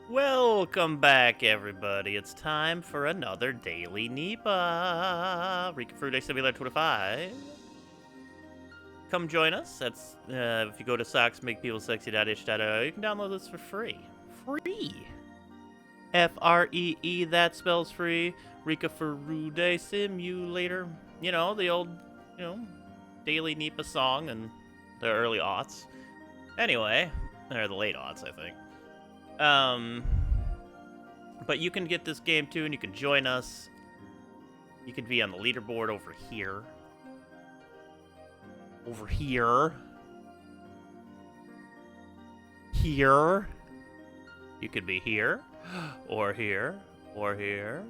Welcome back, everybody. It's time for another Daily Nipah. Rika Fruit Simulator 25. Come join us. That's if you go to socksmakepeoplesexy.itch.io, you can download this for free. Free. Free. That spells free. Rika Fruit Simulator. You know the old, Daily Nipah song in the early aughts. Anyway, or the late aughts, I think. But you can get this game too, and you can join us. You can be on the leaderboard over here. Over here. Here. You could be here, or here, or here,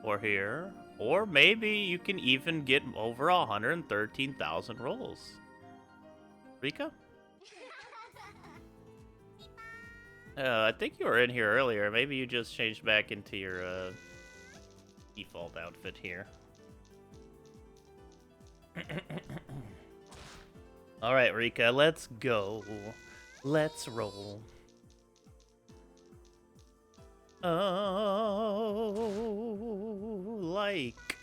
or here, or maybe you can even get over 113,000 rolls. Rika? I think you were in here earlier. Maybe you just changed back into your default outfit here. All right, Rika, let's go. Let's roll. Oh, like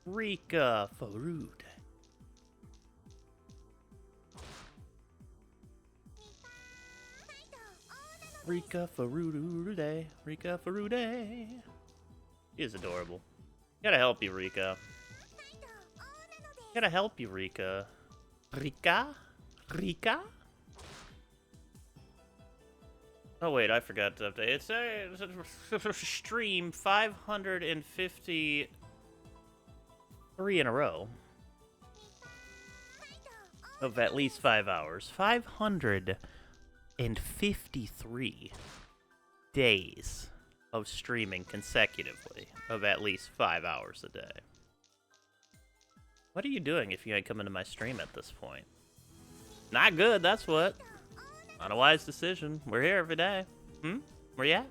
Rika Farud. Rika Farude, Rika Farude. She is adorable. Gotta help you, Rika. Gotta help you, Rika. Rika? Rika? Oh wait, I forgot to update. It's a stream 553 in a row. Of at least 5 hours. 553 days of streaming consecutively of at least 5 hours a day. What are you doing if you ain't coming to my stream at this point? Not good, that's what. Not a wise decision. We're here every day. Where you at?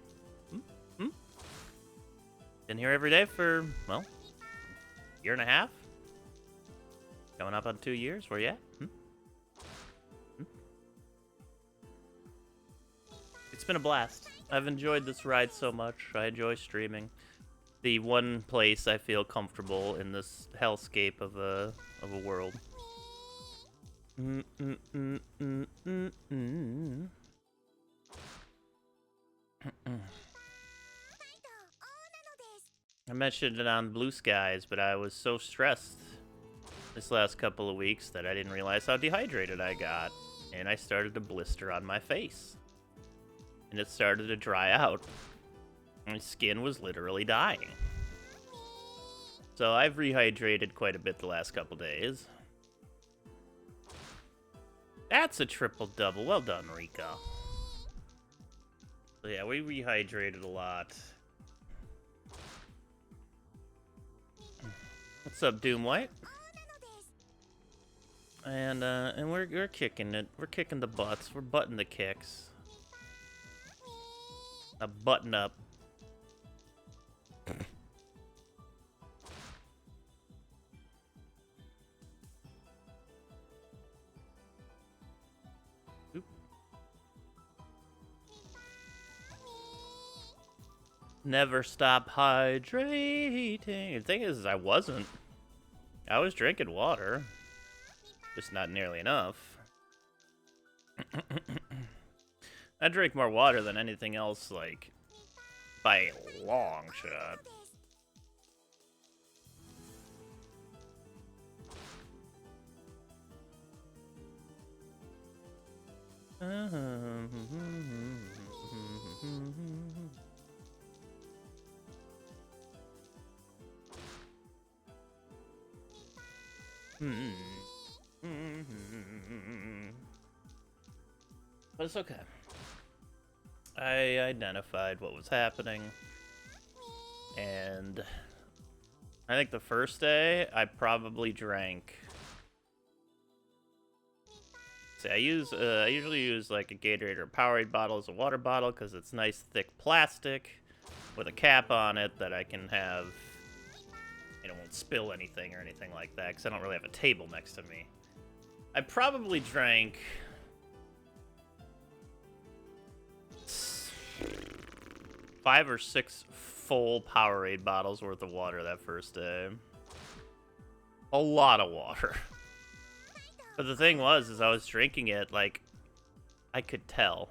Been here every day for, well, a year and a half? Coming up on 2 years. Where you at? It's been a blast. I've enjoyed this ride so much. I enjoy streaming. The one place I feel comfortable in this hellscape of a world. I mentioned it on Blue Skies, but I was so stressed this last couple of weeks that I didn't realize how dehydrated I got, and I started to blister on my face. And it started to dry out. My skin was literally dying. So I've rehydrated quite a bit the last couple days. That's a triple-double. Well done, Rika. So yeah, we rehydrated a lot. What's up, Doomlight? And we're kicking it. We're kicking the butts. We're butting the kicks. A button up. Oop. Never stop hydrating. The thing is, I wasn't. I was drinking water. Just not nearly enough. I drink more water than anything else, like, by a long shot. But it's okay. I identified what was happening, and I think the first day I probably drank. See, I usually use like a Gatorade or a Powerade bottle as a water bottle because it's nice thick plastic with a cap on it that I can have, won't spill anything or anything like that because I don't really have a table next to me. I probably drank 5 or 6 full Powerade bottles worth of water that first day. A lot of water. But the thing was, is I was drinking it, like, I could tell.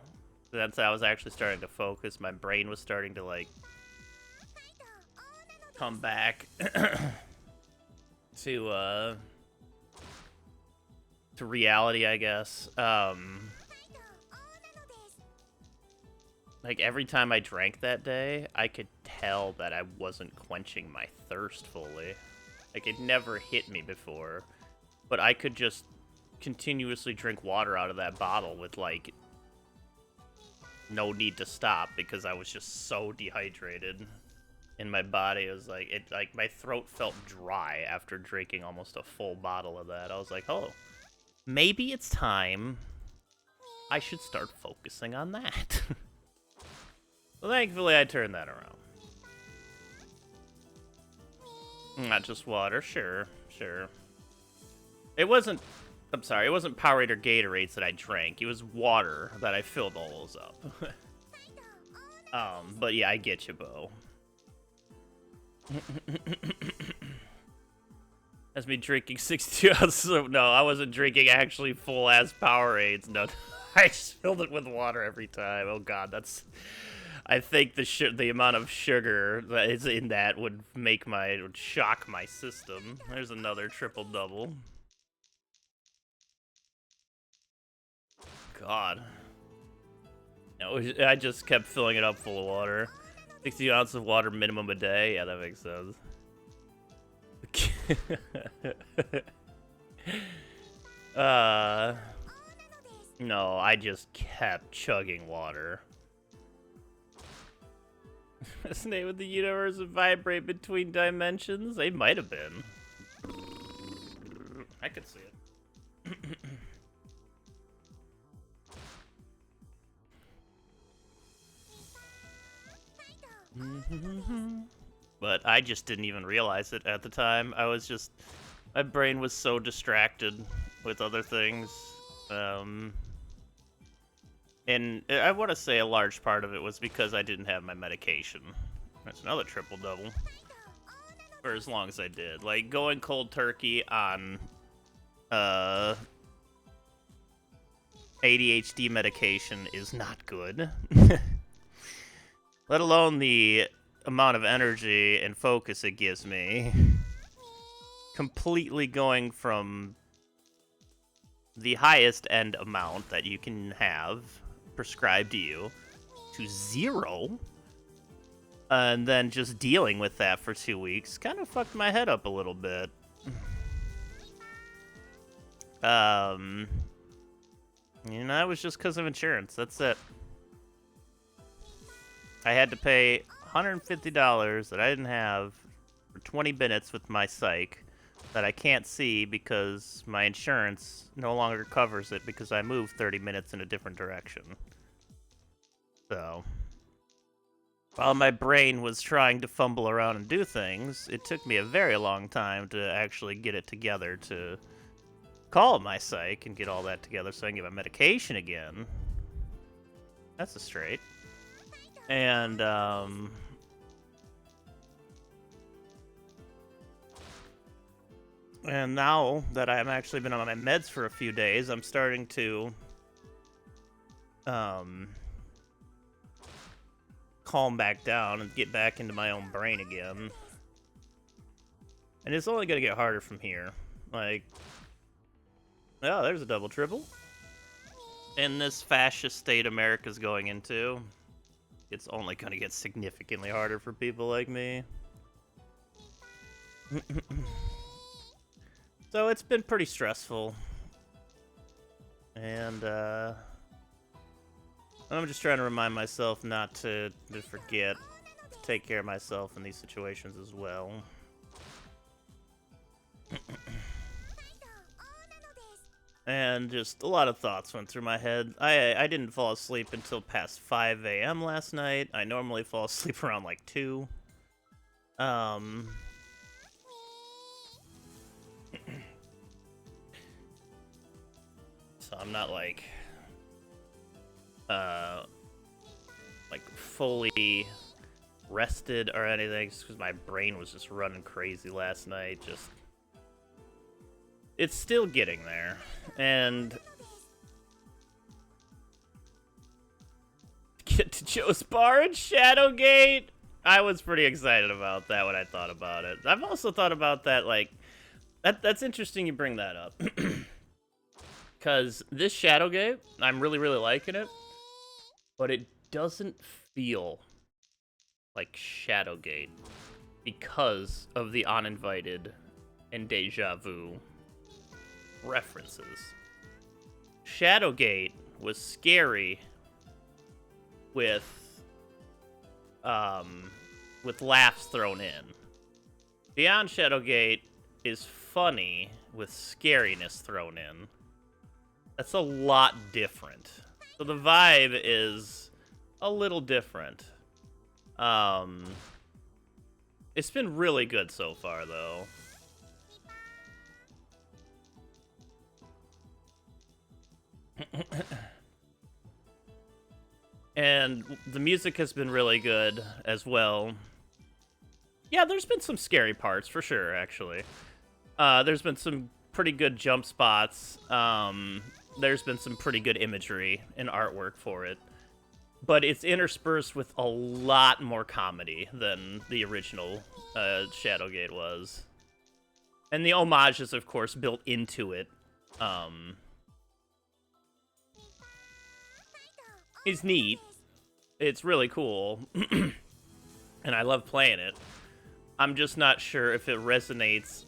That's I was actually starting to focus. My brain was starting to, like, come back to reality, I guess. Like, every time I drank that day, I could tell that I wasn't quenching my thirst fully. Like, it never hit me before. But I could just continuously drink water out of that bottle with, like, no need to stop because I was just so dehydrated. And my body was like, my throat felt dry after drinking almost a full bottle of that. I was like, oh, maybe it's time I should start focusing on that. Well, thankfully, I turned that around. Not just water, sure. It wasn't, I'm sorry, it wasn't Powerade or Gatorades that I drank. It was water that I filled all those up. But yeah, I get you, Bo. That's me drinking 62 ounces of, no, I wasn't drinking actually full-ass Powerades. No, I just filled it with water every time. Oh god, that's... I think the amount of sugar that is in that would shock my system. There's another triple-double. God. No, I just kept filling it up full of water. 60 ounces of water minimum a day? Yeah, that makes sense. No, I just kept chugging water. Resonate with the universe and vibrate between dimensions? They might have been. I could see it. But I just didn't even realize it at the time. I was just... My brain was so distracted with other things. And I want to say a large part of it was because I didn't have my medication. That's another triple-double. For as long as I did. Like, going cold turkey on ADHD medication is not good. Let alone the amount of energy and focus it gives me. Completely going from the highest end amount that you can have prescribed to you to 0, and then just dealing with that for 2 weeks kind of fucked my head up a little bit. You know, it was just because of insurance. That's it. I had to pay $150 that I didn't have for 20 minutes with my psych that I can't see because my insurance no longer covers it because I moved 30 minutes in a different direction. So, while my brain was trying to fumble around and do things, it took me a very long time to actually get it together to call my psych and get all that together so I can get my medication again. That's a straight. And, and now that I've actually been on my meds for a few days, I'm starting to, calm back down and get back into my own brain again. And it's only gonna get harder from here. Like, oh, there's a double triple. In this fascist state America's going into, it's only gonna get significantly harder for people like me. So it's been pretty stressful. And, I'm just trying to remind myself not to forget to take care of myself in these situations as well. And just a lot of thoughts went through my head. I didn't fall asleep until past 5 a.m. last night. I normally fall asleep around like 2. So I'm not like fully rested or anything, just because my brain was just running crazy last night. Just, it's still getting there, and get to Joe's bar in Shadowgate. I was pretty excited about that when I thought about it. I've also thought about that, like, that's interesting you bring that up. Because this Shadowgate, I'm really, really liking it, but it doesn't feel like Shadowgate because of the uninvited and deja vu references. Shadowgate was scary with laughs thrown in. Beyond Shadowgate is funny with scariness thrown in. That's a lot different. So the vibe is a little different. It's been really good so far, though. And the music has been really good as well. Yeah, there's been some scary parts, for sure, actually. There's been some pretty good jump spots. There's been some pretty good imagery and artwork for it. But it's interspersed with a lot more comedy than the original Shadowgate was. And the homages, of course, built into it. Is neat. It's really cool. And I love playing it. I'm just not sure if it resonates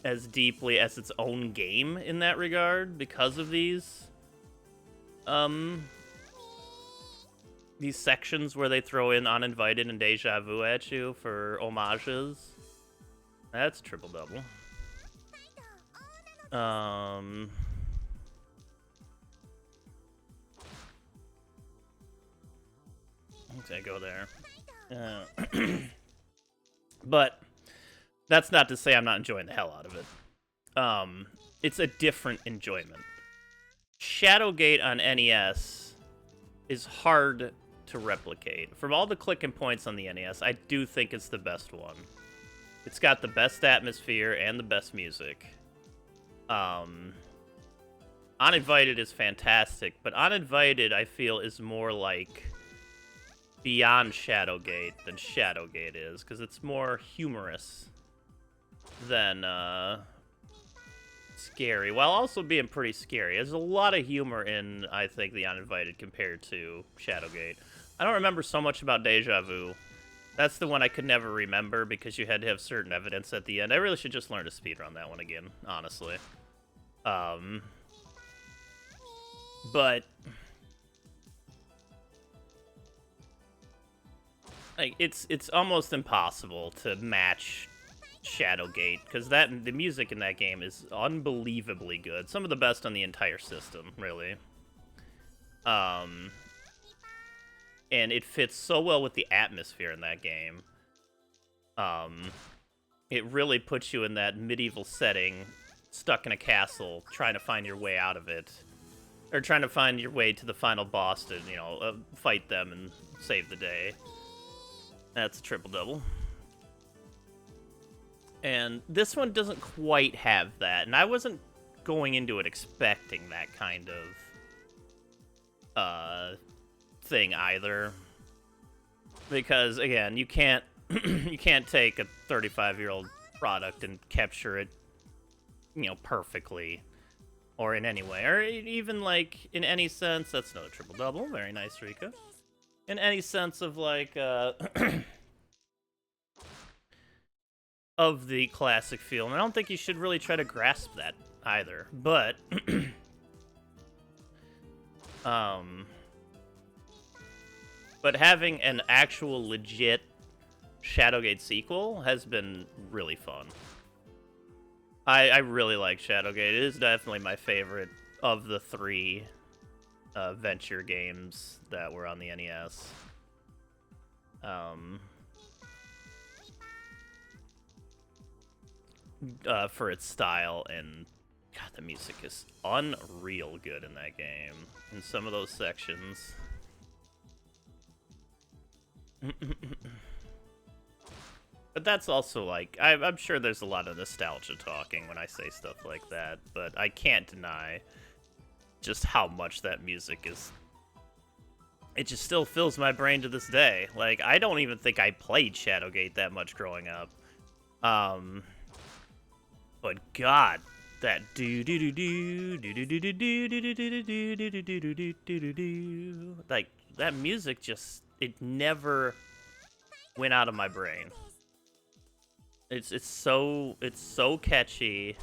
as deeply as its own game in that regard because of these sections where they throw in uninvited and deja vu at you for homages. That's triple double. Okay, go there. But that's not to say I'm not enjoying the hell out of it. It's a different enjoyment. Shadowgate on NES is hard to replicate. From all the clicking points on the NES, I do think it's the best one. It's got the best atmosphere and the best music. Uninvited is fantastic, but Uninvited, I feel, is more like Beyond Shadowgate than Shadowgate is, because it's more humorous than scary, while also being pretty scary. There's a lot of humor in, I think, the Uninvited compared to Shadowgate. I don't remember so much about Deja Vu. That's the one I could never remember because you had to have certain evidence at the end. I really should just learn to speedrun that one again, honestly. But like, it's almost impossible to match Shadowgate, because the music in that game is unbelievably good. Some of the best on the entire system, really. And it fits so well with the atmosphere in that game. It really puts you in that medieval setting, stuck in a castle, trying to find your way out of it. Or trying to find your way to the final boss to, you know, fight them and save the day. That's a triple double. And this one doesn't quite have that, and I wasn't going into it expecting that kind of thing either. Because again, you can't you can't take a 35-year-old product and capture it, you know, perfectly or in any way, or even like in any sense. That's another triple double. Very nice, Rika. In any sense of like of the classic feel, and I don't think you should really try to grasp that either. But but having an actual legit Shadowgate sequel has been really fun. I really like Shadowgate. It is definitely my favorite of the three venture games that were on the NES. For its style, and God, the music is unreal good in that game. In some of those sections. But that's also, like, I'm sure there's a lot of nostalgia talking when I say stuff like that, but I can't deny just how much that music is. It just still fills my brain to this day. Like, I don't even think I played Shadowgate that much growing up. But God, that do do do do do do do do do do do do do do do do, like, that music just, it never went out of my brain. It's so catchy,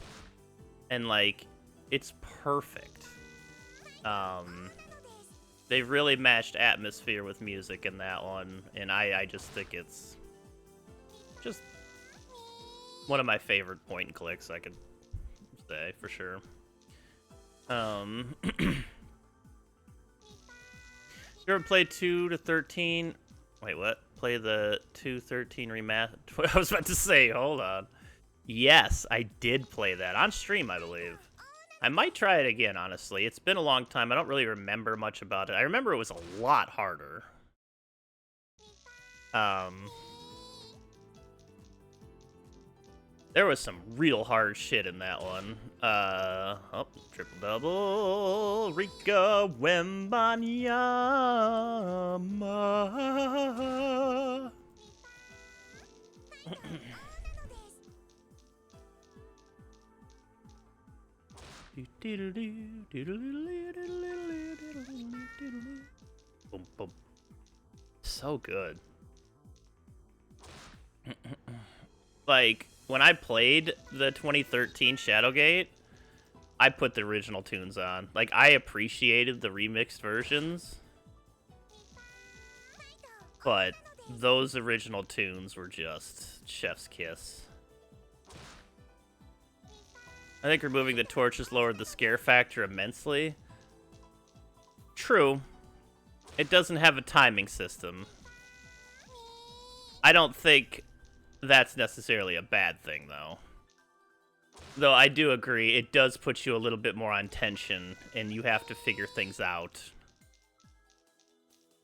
and like, it's perfect. They really matched atmosphere with music in that one, and I just think it's just one of my favorite point and clicks, I could say, for sure. You ever played 2 to 13? Wait, what? Play the 2.13 remaster? I was about to say, hold on. Yes, I did play that on stream, I believe. I might try it again, honestly. It's been a long time. I don't really remember much about it. I remember it was a lot harder. There was some real hard shit in that one. Oh, triple double. Rika Wembanyama. Boom, boom. So good. Like, when I played the 2013 Shadowgate, I put the original tunes on. Like, I appreciated the remixed versions, but those original tunes were just chef's kiss. I think removing the torches lowered the scare factor immensely. True. It doesn't have a timing system. I don't think that's necessarily a bad thing, though. Though I do agree, it does put you a little bit more on tension, and you have to figure things out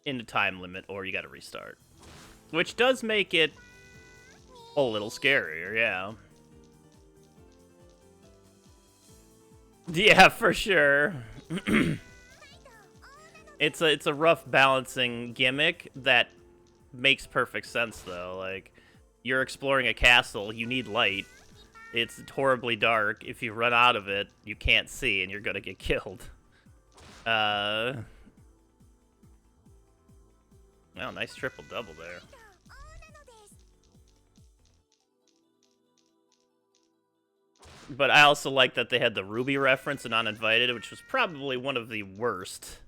in the time limit, or you gotta restart. Which does make it a little scarier, yeah. Yeah, for sure. It's a rough balancing gimmick that makes perfect sense, though. Like, you're exploring a castle, you need light. It's horribly dark. If you run out of it, you can't see, and you're gonna get killed. Oh, nice triple-double there. But I also like that they had the Ruby reference in Uninvited, which was probably one of the worst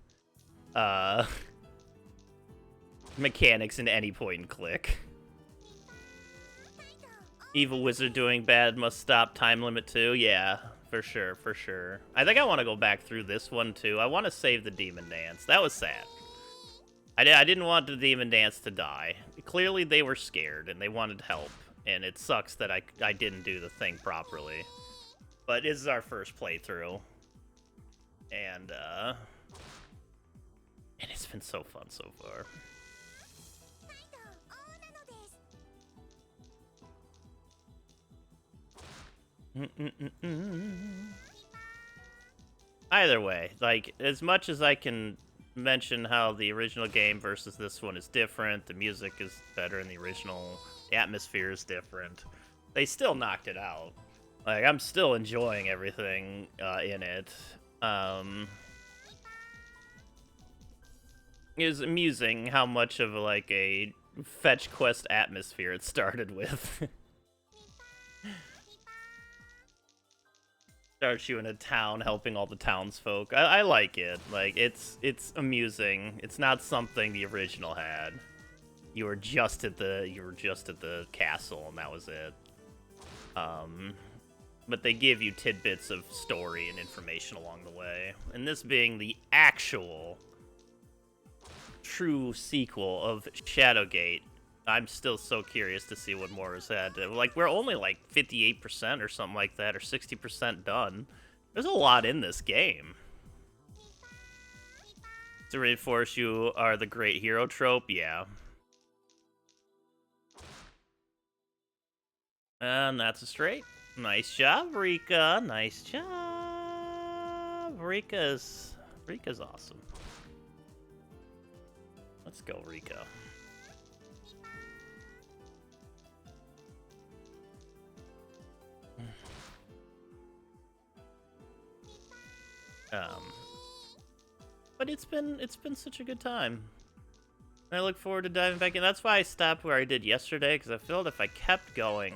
mechanics in any point and click. Evil wizard doing bad must stop, time limit too. Yeah, for sure, for sure. I think I want to go back through this one too. I want to save the demon dance. That was sad. I didn't want the demon dance to die. Clearly they were scared and they wanted help, and it sucks that I didn't do the thing properly. But this is our first playthrough, and it's been so fun so far. Either way, like, as much as I can mention how the original game versus this one is different, the music is better in the original, the atmosphere is different, they still knocked it out. Like, I'm still enjoying everything in it. It was amusing how much of, like, a fetch quest atmosphere it started with. Starts you in a town helping all the townsfolk. I like it. Like, it's amusing. It's not something the original had. You were just at the castle and that was it. But they give you tidbits of story and information along the way. And this being the actual true sequel of Shadowgate, I'm still so curious to see what more is had. Like, we're only like 58% or something like that, or 60% done. There's a lot in this game. To reinforce you are the great hero trope, yeah. And that's a straight. Nice job, Rika. Nice job. Rika's awesome. Let's go, Rika. But it's been such a good time. I look forward to diving back in. That's why I stopped where I did yesterday, because I felt if I kept going,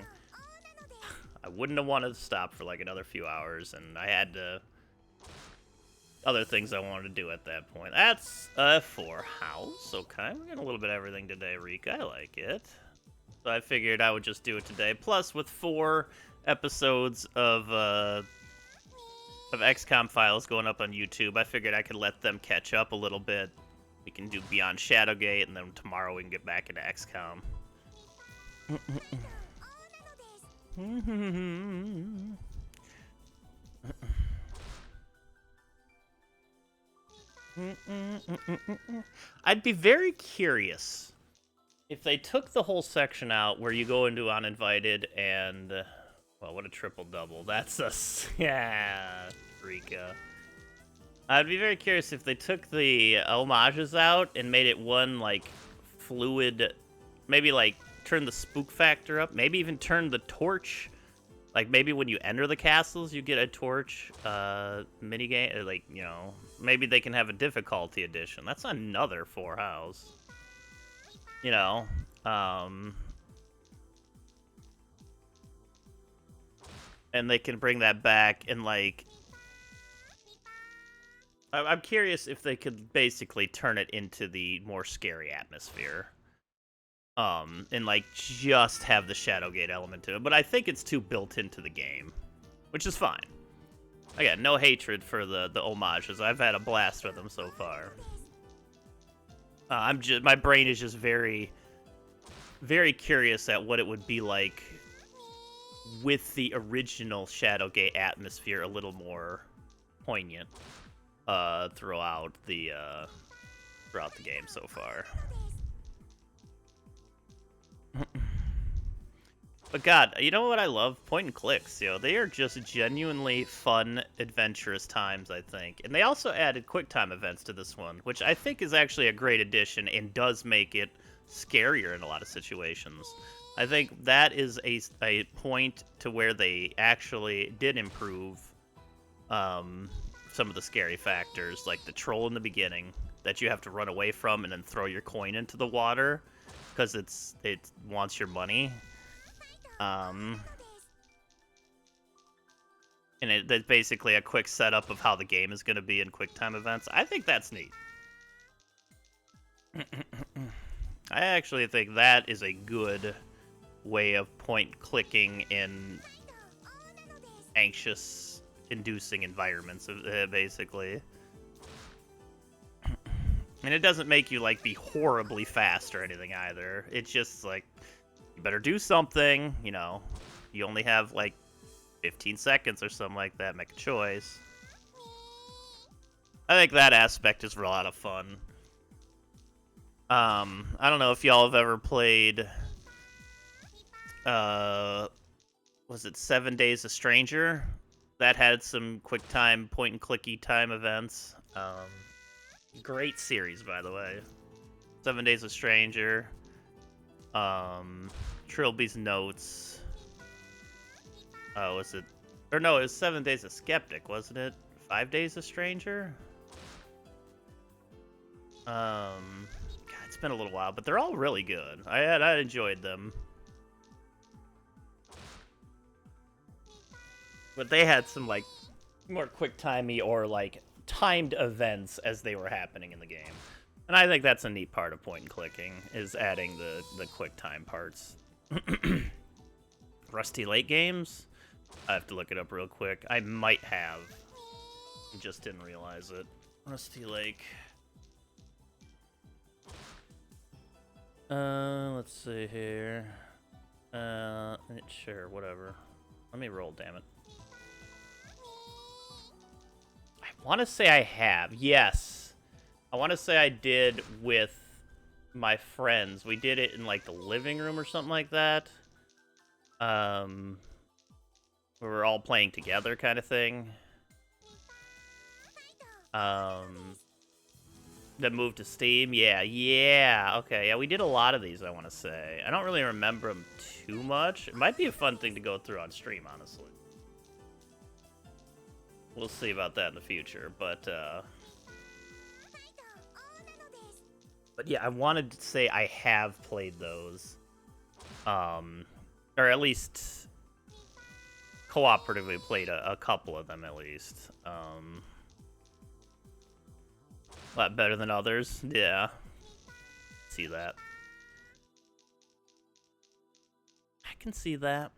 I wouldn't have wanted to stop for like another few hours, and I had other things I wanted to do at that point. That's a 4 house. Okay, we're getting a little bit of everything today, Rika. I like it. So I figured I would just do it today. Plus, with 4 episodes of XCOM files going up on YouTube, I figured I could let them catch up a little bit. We can do Beyond Shadowgate, and then tomorrow we can get back into XCOM. I'd be very curious if they took the whole section out where you go into Uninvited and... well, what a triple-double. That's a... yeah, Rika. I'd be very curious if they took the homages out and made it one, like, fluid... maybe, like, turn the spook factor up. Maybe even turn the torch... like, maybe when you enter the castles, you get a torch minigame. Or, like, you know... maybe they can have a difficulty edition. That's another 4 house. You know... and they can bring that back and, like... I'm curious if they could basically turn it into the more scary atmosphere. And, like, just have the Shadowgate element to it. But I think it's too built into the game, which is fine. Again, no hatred for the homages. I've had a blast with them so far. My brain is just very, very curious at what it would be like with the original Shadowgate atmosphere a little more poignant throughout the game so far. But God, you know what I love? Point and clicks, yo. They are just genuinely fun, adventurous times, I think. And they also added QuickTime events to this one, which I think is actually a great addition and does make it scarier in a lot of situations. I think that is a point to where they actually did improve some of the scary factors, like the troll in the beginning that you have to run away from and then throw your coin into the water because it wants your money. And that's basically a quick setup of how the game is going to be in QuickTime events. I think that's neat. I actually think that is a good way of point-clicking in anxious-inducing environments, basically. And it doesn't make you, like, be horribly fast or anything either. It's just, like, you better do something, you know. You only have, like, 15 seconds or something like that. Make a choice. I think that aspect is a lot of fun. I don't know if y'all have ever played... was it 7 Days a Stranger? That had some quick time, point and clicky time events. Great series, by the way. 7 Days a Stranger. Trilby's Notes. Was it? Or no, it was 7 Days a Skeptic, wasn't it? 5 Days a Stranger? God, it's been a little while, but they're all really good. I enjoyed them. But they had some, like, more quick-timey or, like, timed events as they were happening in the game. And I think that's a neat part of point and clicking, is adding the quick time parts. Rusty Lake games? I have to look it up real quick. I might have. Just didn't realize it. Rusty Lake. Let's see here. Sure, whatever. Let me roll, damn it. I want to say I have. Yes. I want to say I did with my friends. We did it in, like, the living room or something like that. Um, where we're all playing together kind of thing. That moved to Steam. Yeah. Okay, yeah, we did a lot of these, I want to say. I don't really remember them too much. It might be a fun thing to go through on stream, honestly. We'll see about that in the future, but yeah, I wanted to say I have played those. Or at least cooperatively played a couple of them, at least. A lot better than others. Yeah. See that. I can see that.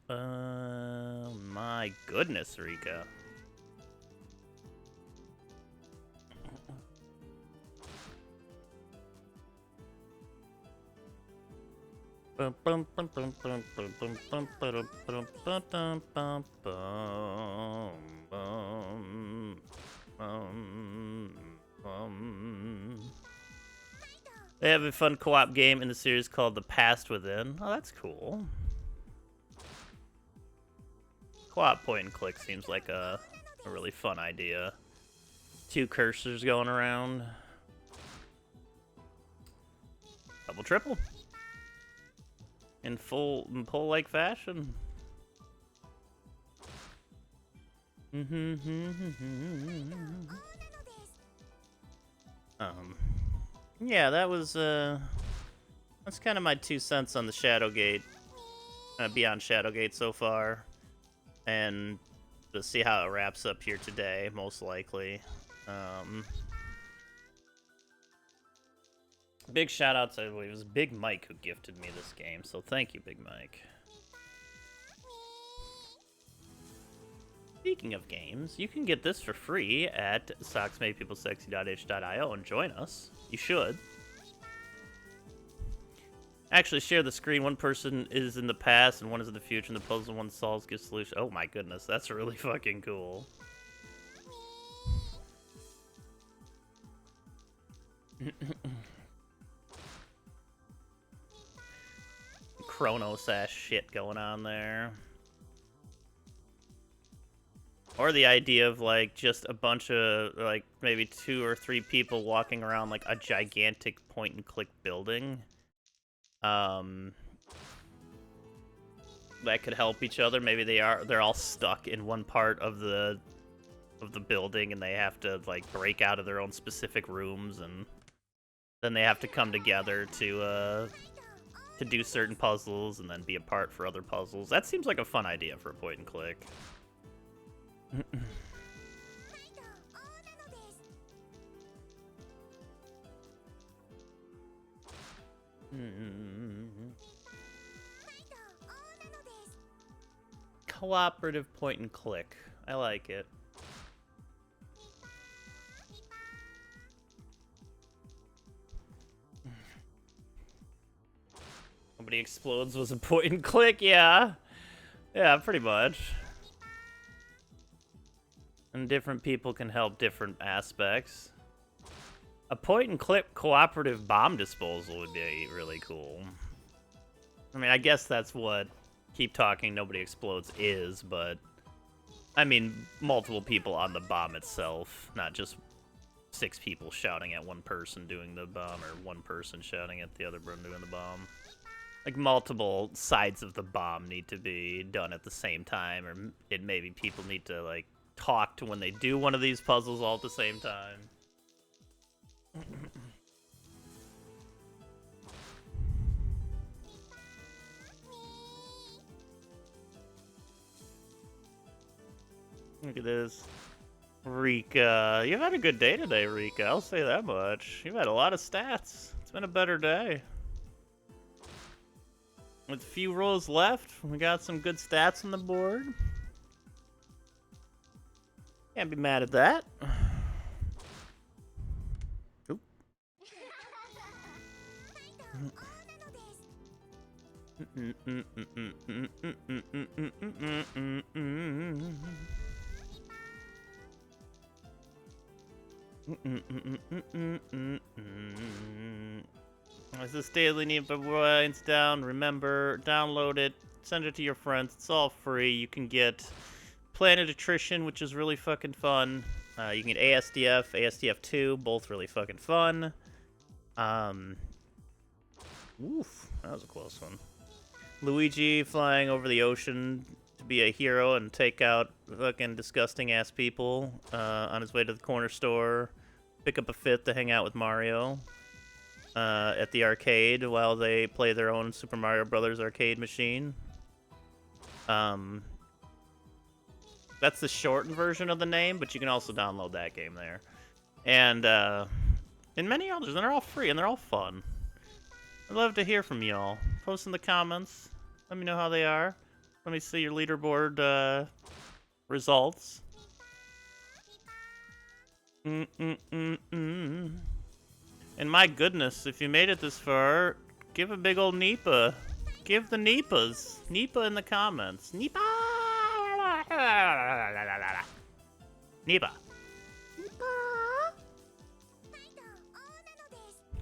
My goodness, Rika. They have a fun co-op game in the series called The Past Within. Oh, that's cool. Co-op point and click seems like a really fun idea. 2 cursors going around. Double triple. In pull-like fashion. Yeah, that was that's kind of my 2 cents on the Shadowgate, Beyond Shadowgate so far, and to see how it wraps up here today, most likely. Big shout out to, I believe it was Big Mike who gifted me this game, so thank you, Big Mike. Speaking of games, you can get this for free at socksmadepeoplesexy.itch.io and join us. You should. Actually, share the screen. One person is in the past and one is in the future, and the puzzle one solves gives solution. Oh my goodness, that's really fucking cool. Chronos-ass shit going on there. Or the idea of, like, just a bunch of, like, maybe 2 or 3 people walking around, like, a gigantic point-and-click building. That could help each other. Maybe they're all stuck in one part of the building, and they have to, like, break out of their own specific rooms, and then they have to come together to do certain puzzles, and then be apart for other puzzles. That seems like a fun idea for a point-and-click. Cooperative point and click. I like it. Nobody Explodes was a point and click, yeah. Yeah, pretty much. And different people can help different aspects. A point and click cooperative bomb disposal would be really cool. I mean, I guess that's what Keep Talking Nobody Explodes is, but I mean, multiple people on the bomb itself, not just 6 people shouting at one person doing the bomb, or one person shouting at the other person doing the bomb. Like, multiple sides of the bomb need to be done at the same time, or maybe people need to, like, talk to when they do one of these puzzles all at the same time. Look at this. Rika. You've had a good day today, Rika. I'll say that much. You've had a lot of stats. It's been a better day. With a few rolls left, we got some good stats on the board. Can't be mad at that. Oop. As this Daily Nipah winds down, remember, download it, send it to your friends. It's all free. You can get Planet Attrition, which is really fucking fun. You can get ASDF, ASDF 2, both really fucking fun. Oof, that was a close one. Luigi flying over the ocean to be a hero and take out fucking disgusting ass people on his way to the corner store. Pick up a fifth to hang out with Mario at the arcade while they play their own Super Mario Brothers arcade machine. That's the shortened version of the name, but you can also download that game there. And many others, and they're all free and they're all fun. I'd love to hear from y'all. Post in the comments. Let me know how they are. Let me see your leaderboard results. And my goodness, if you made it this far, give a big old Nipah. Give the Nipahs. Nipah in the comments. Nipah! Nipah.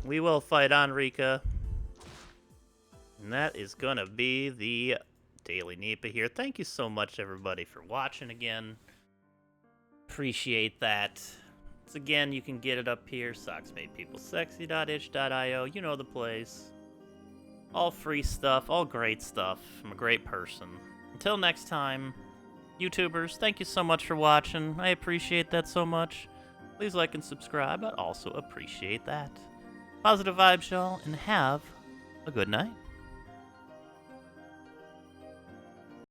We will fight on, Rika. And that is gonna be the Daily Nipah here. Thank you so much, everybody, for watching again. Appreciate that. Once again, you can get it up here, socksmadepeoplesexy.itch.io. You know the place. All free stuff, all great stuff. I'm a great person. Until next time, YouTubers, thank you so much for watching. I appreciate that so much. Please like and subscribe. I'd also appreciate that. Positive vibes, y'all, and have a good night.